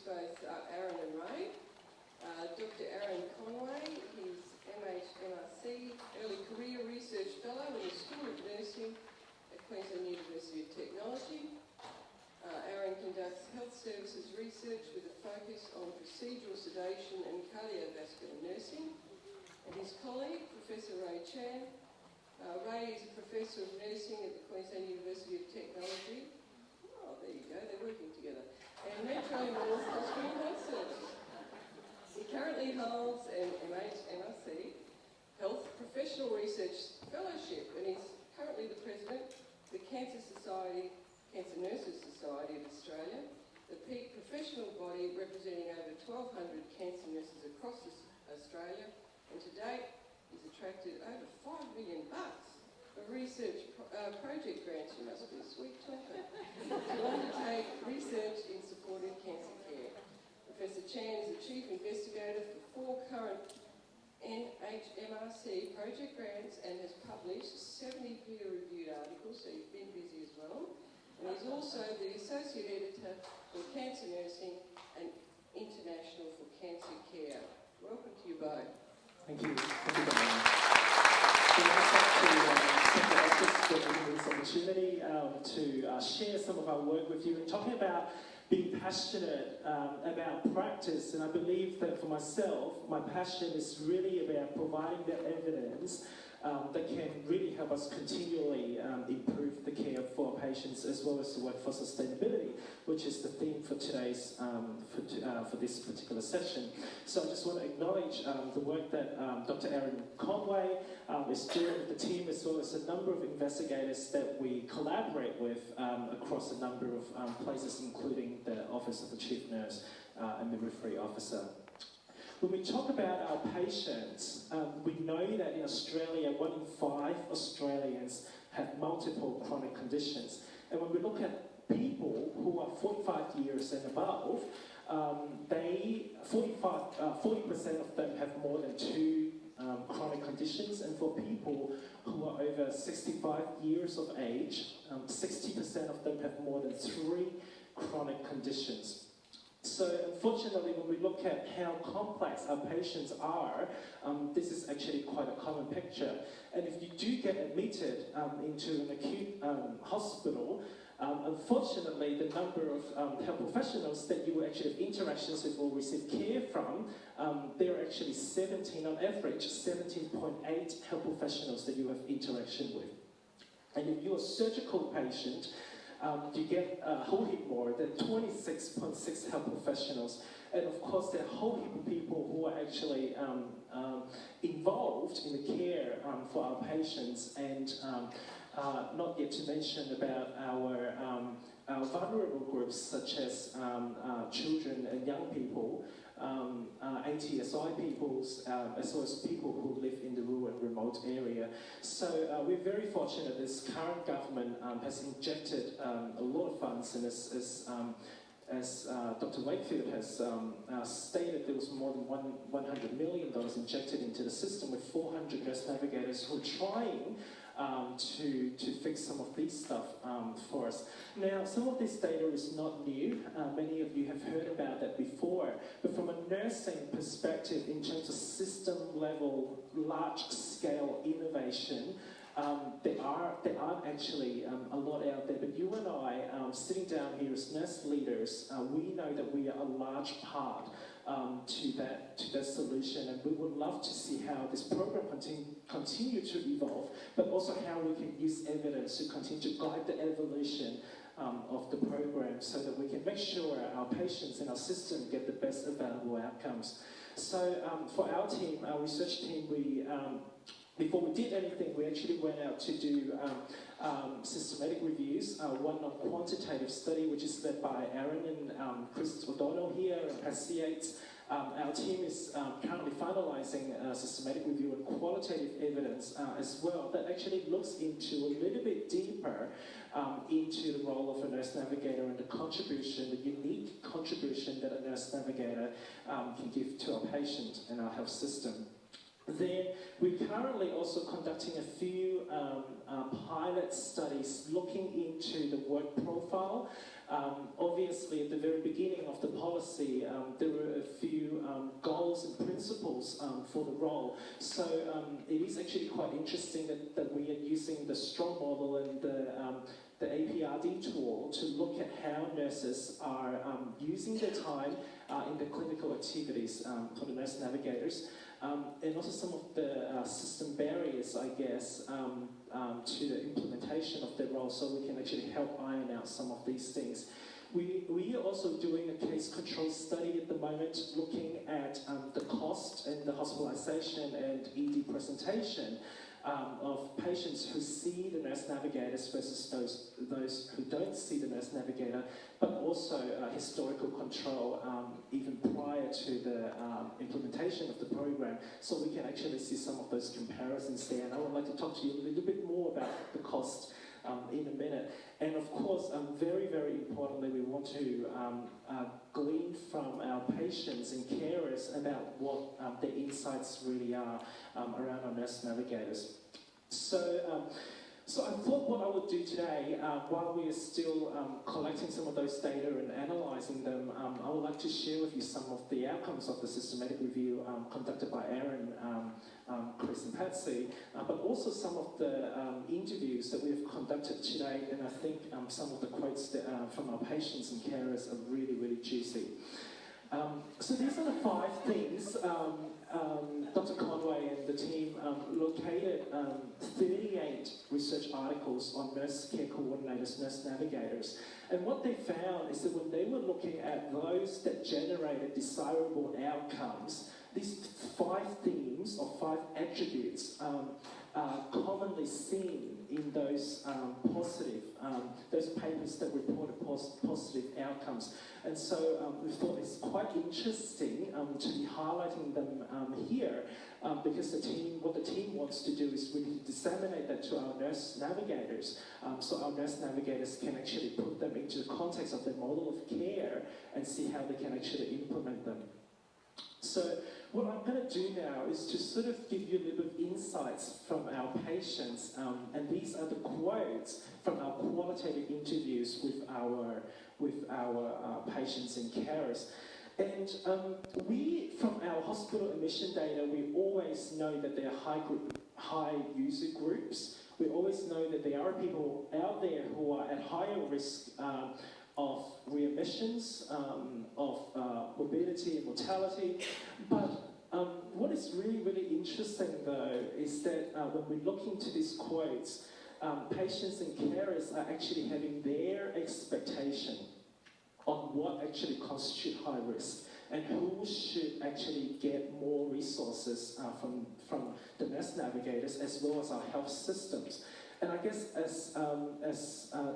both Aaron and Ray. Dr. Aaron Conway, he's MHMRC Early Career Research Fellow in the School of Nursing at Queensland University of Technology. Aaron conducts health services research with a focus on procedural sedation and cardiovascular nursing. And his colleague, Professor Ray Chan. Ray is a Professor of Nursing at the Queensland University of Technology. Oh, there you go, they're working together. And Metro North Hospital Health Service. He currently holds an MHMRC Health Professional Research Fellowship, and he's currently the President of the Cancer Nurses Society of Australia, the peak professional body representing over 1,200 cancer nurses across Australia, and to date he's attracted over $5 million of research project grants, you must be a sweet talker, to undertake research in supporting cancer care. Professor Chan is the Chief Investigator for 4 current NHMRC project grants and has published 70 peer-reviewed articles, so you've been busy as well. And he's also the Associate Editor for Cancer Nursing and International for Cancer Care. Welcome to you both. Thank you. Thank you very much. For giving me this opportunity to share some of our work with you and talking about being passionate about practice. And I believe that for myself, my passion is really about providing the evidence that can really help us continually improve the care for our patients, as well as the work for sustainability, which is the theme for today's for this particular session. So I just want to acknowledge the work that Dr. Aaron Conway is doing with the team, as well as a number of investigators that we collaborate with across a number of places, including the Office of the Chief Nurse and Midwifery Officer. When we talk about our patients, we know that in Australia, 1 in 5 Australians have multiple chronic conditions. And when we look at people who are 45 years and above, 40% of them have more than 2 chronic conditions. And for people who are over 65 years of age, 60% of them have more than 3 chronic conditions. So unfortunately, when we look at how complex our patients are, this is actually quite a common picture. And if you do get admitted into an acute hospital, unfortunately, the number of health professionals that you will actually have interactions with or receive care from, there are actually 17 on average, 17.8 health professionals that you have interaction with. And if you're a surgical patient, you get a whole heap more than 26.6 health professionals. And of course, there are a whole heap of people who are actually involved in the care for our patients, and not yet to mention about our vulnerable groups such as children and young people, ATSI peoples, as well as people who live in the rural and remote area. So we're very fortunate this current government has injected a lot of funds, and as Dr. Wakefield has stated, there was more than $100 million injected into the system, with 400 nurse navigators who are trying to fix some of these stuff for us. Now, some of this data is not new. Many of you have heard about that before. But from a nursing perspective, in terms of system-level, large-scale innovation, there aren't actually a lot out there. But you and I, sitting down here as nurse leaders, we know that we are a large part to that solution, and we would love to see how this program continue to evolve, but also how we can use evidence to continue to guide the evolution of the program, so that we can make sure our patients and our system get the best available outcomes. So for our team, our research team, we before we did anything, we actually went out to do systematic reviews, one on quantitative study, which is led by Aaron and Chris O'Donnell here, and Pat Yates. Our team is currently finalising a systematic review of qualitative evidence as well, that actually looks into a little bit deeper into the role of a nurse navigator and the contribution, the unique contribution that a nurse navigator can give to our patient and our health system. Then we're currently also conducting a few pilot studies looking into the work profile Obviously, at the very beginning of the policy, there were a few goals and principles for the role. So it is actually quite interesting that we are using the STRONG model and the APRD tool to look at how nurses are using their time in the clinical activities for the nurse navigators, and also some of the system barriers, I guess, to the implementation of their role, so we can actually help iron out some of these things. We are also doing a case control study at the moment, looking at the cost and the hospitalisation and ED presentation of patients who see the nurse navigators versus those who don't see the nurse navigator, but also historical control even prior to the implementation of the program, so we can actually see some of those comparisons there. And I would like to talk to you a little bit more about the cost in a minute. And of course, very, very importantly, we want to glean from our patients and carers about what the insights really are around our nurse navigators. So I thought what I would do today, while we are still collecting some of those data and analysing them, I would like to share with you some of the outcomes of the systematic review conducted by Aaron, Chris and Patsy, but also some of the interviews that we've conducted today, and I think some of the quotes that, from our patients and carers are really, really juicy. So these are the 5 things Dr. Conway and the team located 38 research articles on nurse care coordinators, nurse navigators. And what they found is that when they were looking at those that generated desirable outcomes, these 5 themes or 5 attributes are commonly seen in those those papers that reported positive outcomes. And so we thought it's quite interesting to be highlighting them here, because what the team wants to do is really disseminate that to our nurse navigators, so our nurse navigators can actually put them into the context of their model of care and see how they can actually implement them. So what I'm going to do now is to sort of give you a little bit of insights from our patients, and these are the quotes from our qualitative interviews with our patients and carers. And from our hospital admission data, we always know that there are high user groups. We always know that there are people out there who are at higher risk of readmissions, of morbidity and mortality. But what is really, really interesting though is that when we look into these quotes, patients and carers are actually having their expectation on what actually constitute high risk and who should actually get more resources from the nurse navigators as well as our health systems. And I guess as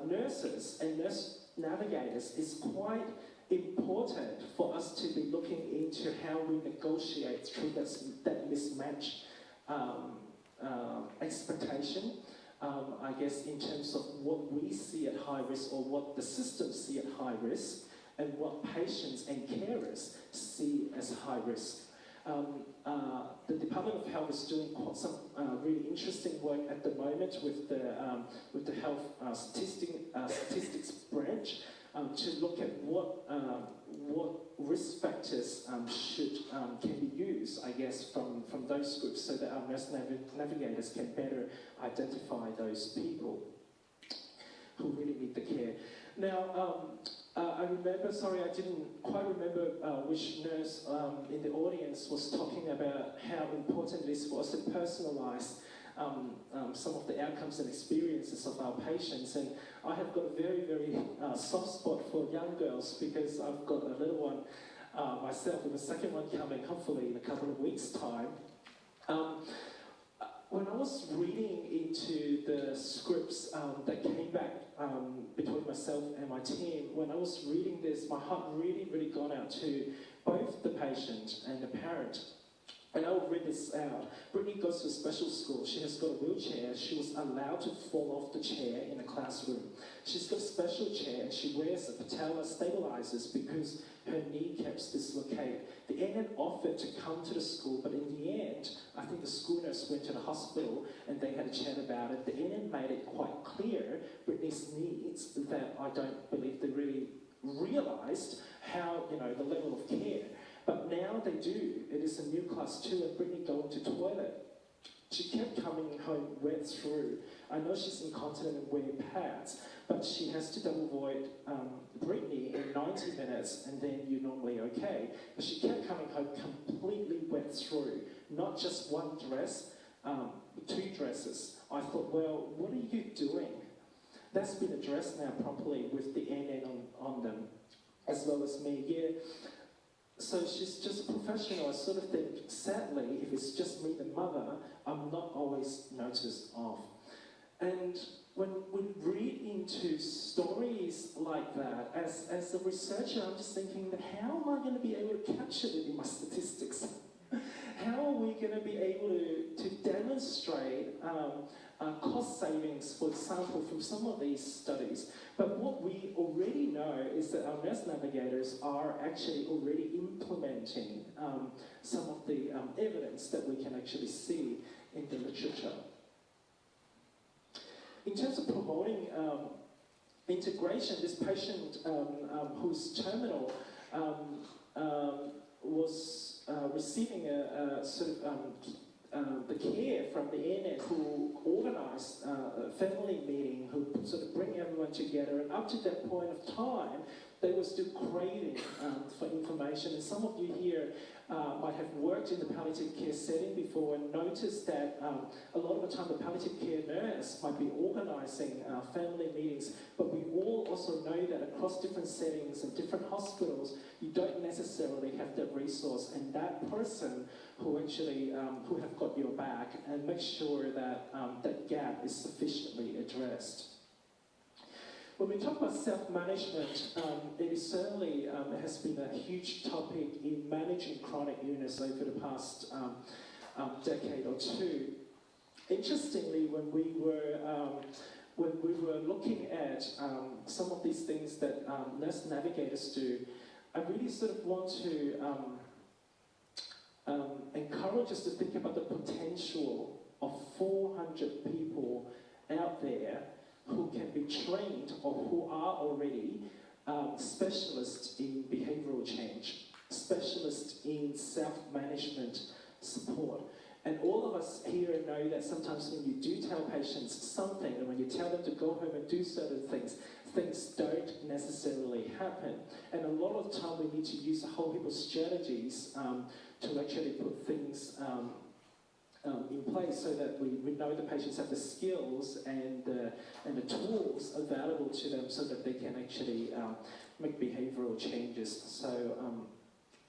nurses and nurse navigators, it's quite important for us to be looking into how we negotiate through that mismatch expectation, I guess, in terms of what we see at high risk or what the systems see at high risk and what patients and carers see as high risk. The Department of Health is doing some really interesting work at the moment with the health statistics branch to look at what risk factors can be used, I guess, from those groups, so that our nurse navigators can better identify those people who really need the care. Now, I didn't quite remember which nurse in the audience was talking about how important it is for us to personalise some of the outcomes and experiences of our patients. And I have got a very, very soft spot for young girls, because I've got a little one myself, with a second one coming hopefully in a couple of weeks' time. When I was reading into the scripts that came back between myself and my team, when I was reading this, my heart really, really gone out to both the patient and the parent. And I will read this out. Brittany goes to a special school. She has got a wheelchair. She was allowed to fall off the chair in the classroom. She's got special chair and she wears a patella stabilizers because her kneecaps dislocate. The NN offered to come to the school, but in the end, I think the school nurse went to the hospital and they had a chat about it. The NN made it quite clear Brittany's needs that I don't believe they really realised how, the level of care. But now they do. It is a new class 2 and Brittany going to toilet. She kept coming home wet through. I know she's incontinent and wearing pads, but she has to double void Brittany in 90 minutes and then you're normally okay. But she kept coming home completely wet through. Not just one dress, 2 dresses. I thought, well, what are you doing? That's been addressed now properly with the NN on them, as well as me. Yeah. So she's just a professional. I sort of think, sadly, if it's just me, the mother, I'm not always noticed of. And when we read into stories like that, as a researcher, I'm just thinking, how am I going to be able to capture it in my statistics? How are we going to be able to demonstrate cost savings, for example, from some of these studies? But what we already know is that our nurse navigators are actually already implementing some of the evidence that we can actually see in the literature. In terms of promoting integration, this patient who's terminal was receiving a sort of the care from the NN who organised a family meeting, who sort of bring everyone together, and up to that point of time, they were still craving for information. And some of you here might have worked in the palliative care setting before and noticed that a lot of the time the palliative care nurse might be organising family meetings, but we all also know that across different settings and different hospitals, you don't necessarily have that resource, and that person who actually who have got your back and make sure that that gap is sufficiently addressed. When we talk about self-management, it is certainly has been a huge topic in managing chronic illness over the past decade or two. Interestingly, when we were looking at some of these things that nurse navigators do, I really sort of want to encourage us to think about the potential of 400 people out there who can be trained or who are already specialists in behavioural change, specialists in self-management support. And all of us here know that sometimes when you do tell patients something, and when you tell them to go home and do certain things, things don't necessarily happen. And a lot of the time we need to use a whole heap of strategies to actually put things in place so that we know the patients have the skills and the tools available to them so that they can actually make behavioural changes. So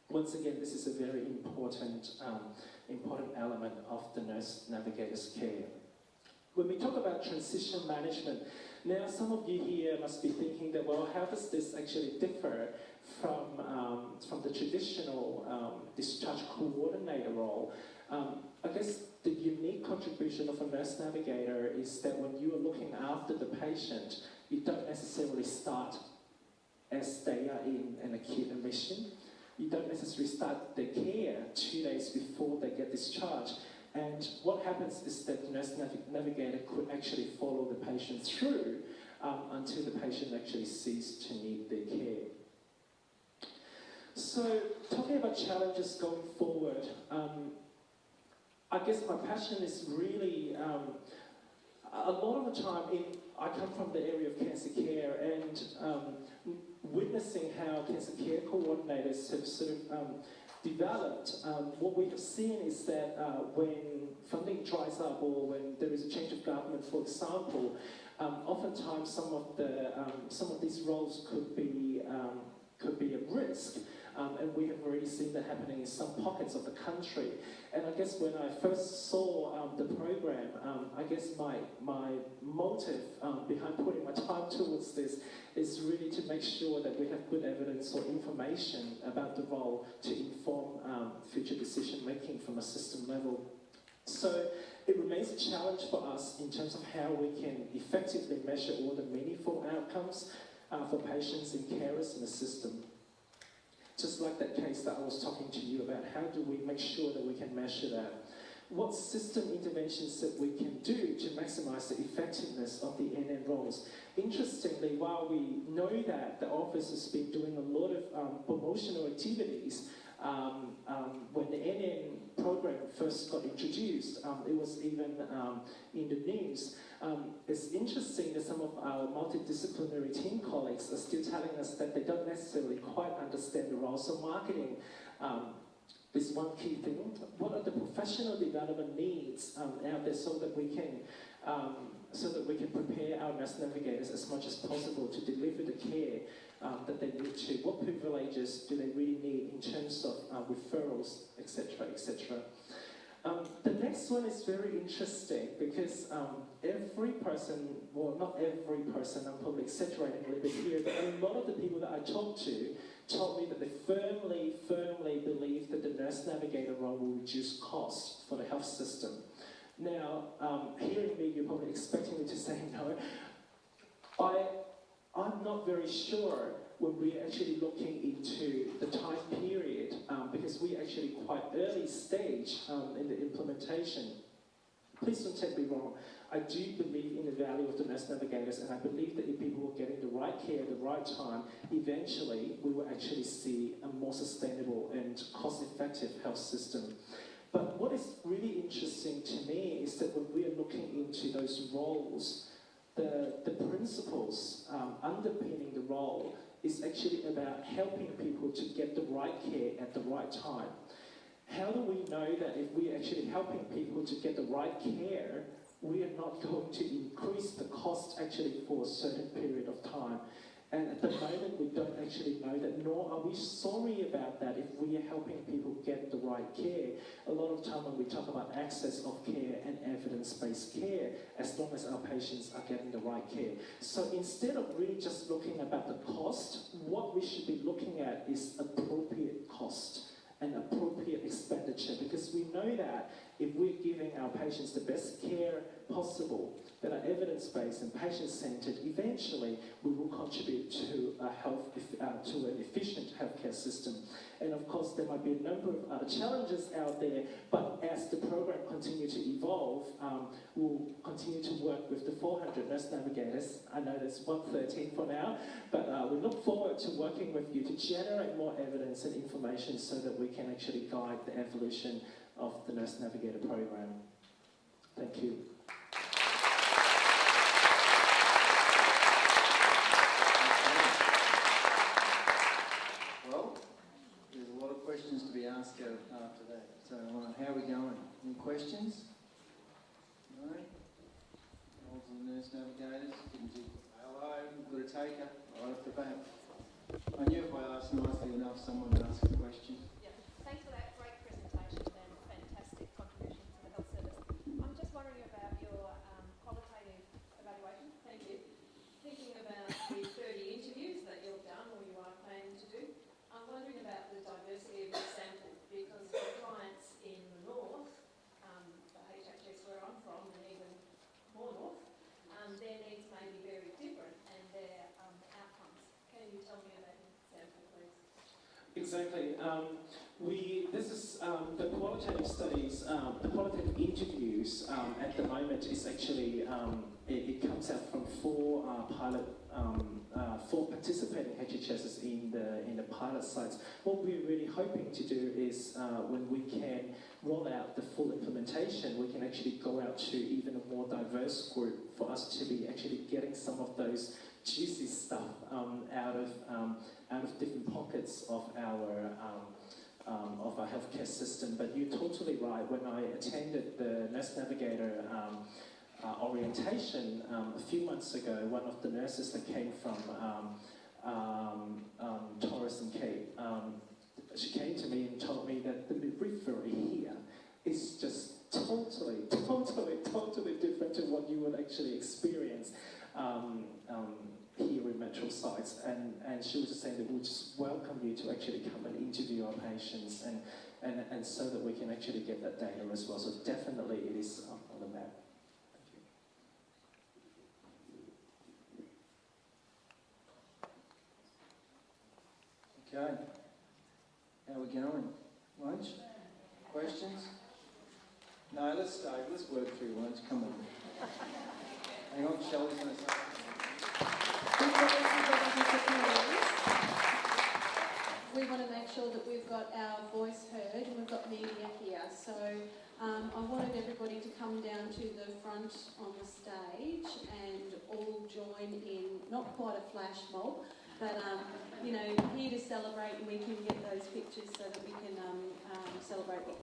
once again, this is a very important element of the nurse navigator's care. When we talk about transition management, now some of you here must be thinking that, well, how does this actually differ from the traditional discharge coordinator role? I guess the unique contribution of a nurse navigator is that when you are looking after the patient, you don't necessarily start as they are in an acute admission. You don't necessarily start their care 2 days before they get discharged. And what happens is that the nurse navigator could actually follow the patient through until the patient actually ceases to need their care. So, talking about challenges going forward, I guess my passion is really, a lot of the time, I come from the area of cancer care, and witnessing how cancer care coordinators have sort of developed, what we have seen is that when funding dries up or when there is a change of government, for example, oftentimes some of these roles could be at risk. And we have already seen that happening in some pockets of the country. And I guess when I first saw the program, I guess my motive behind putting my time towards this is really to make sure that we have good evidence or information about the role to inform future decision making from a system level. So it remains a challenge for us in terms of how we can effectively measure all the meaningful outcomes for patients and carers in the system. Just like that case that I was talking to you about, how do we make sure that we can measure that? What system interventions that we can do to maximise the effectiveness of the NN roles? Interestingly, while we know that the office has been doing a lot of promotional activities, when the NN program first got introduced, it was even in the news. It's interesting that some of our multidisciplinary team colleagues are still telling us that they don't necessarily quite understand the role. So marketing is one key thing. What are the professional development needs out there so that we can prepare our nurse navigators as much as possible to deliver the care that they need to? What privileges do they really need in terms of referrals, etc., etc. The next one is very interesting because every person, well, not every person, I'm probably exaggerating a little bit here, but a lot of the people that I talked to told me that they firmly believe that the nurse navigator role will reduce cost for the health system. Now, hearing me, you're probably expecting me to say no. I'm not very sure when we're actually looking into the time period, because we're actually quite early stage in the implementation. Please don't take me wrong. I do believe in the value of the nurse navigators, and I believe that if people are getting the right care at the right time, eventually we will actually see a more sustainable and cost-effective health system. But what is really interesting to me is that when we are looking into those roles, the principles underpinning the role is actually about helping people to get the right care at the right time. How do we know that if we're actually helping people to get the right care, we are not going to increase the cost actually for a certain period of time? And at the moment, we don't actually know that, nor are we sorry about that if we are helping people get the right care. A lot of time when we talk about access of care and evidence-based care, as long as our patients are getting the right care. So instead of really just looking about the cost, what we should be looking at is appropriate cost and appropriate expenditure, because we know that if we're giving our patients the best care possible, that are evidence-based and patient-centred, eventually we will contribute to an efficient healthcare system. And of course, there might be a number of other challenges out there, but as the program continues to evolve, we'll continue to work with the 400 nurse navigators. I know there's 113 for now, but we look forward to working with you to generate more evidence and information so that we can actually guide the evolution of the nurse navigator program. Thank you. Questions to be asked after that. So, how are we going? Any questions? No? All the nurse navigators? Hello, we've got a taker right off the bat. I knew if I asked nicely enough, someone would ask a question. Yeah, thanks for that great presentation and fantastic contribution to the health service. I'm just wondering about your qualitative evaluation. Thank you. Thinking about the 30 interviews that you've done or you are planning to do, I'm wondering about the diversity of your sample, because the clients in the north, the HHS where I'm from, and even more north, their needs may be very different and their outcomes. Can you tell me about your sample, please? Exactly. This is the qualitative studies, the qualitative interviews at the moment is actually, it comes out from four participating HHSs in the pilot sites. What we're really hoping to do is when we can roll out the full implementation, we can actually go out to even a more diverse group for us to be actually getting some of those juicy stuff out of different pockets of our healthcare system. But you're totally right. When I attended the Nurse Navigator orientation a few months ago, one of the nurses that came from Torres and Cape, she came to me and told me that the midwifery here is just totally different to what you would actually experience here in metro sites, and she was just saying that we just welcome you to actually come and interview our patients and and so that we can actually get that data as well. So definitely it is on the map. Okay. How are we going? Lunch? Questions? No, let's stay. Let's work through lunch. Come on. Hang on, Shelley's going to say. We want to make sure that we've got our voice heard and we've got media here. So I wanted everybody to come down to the front on the stage and all join in, not quite a flash mob, but you know, here to celebrate, and we can get those pictures so that we can celebrate what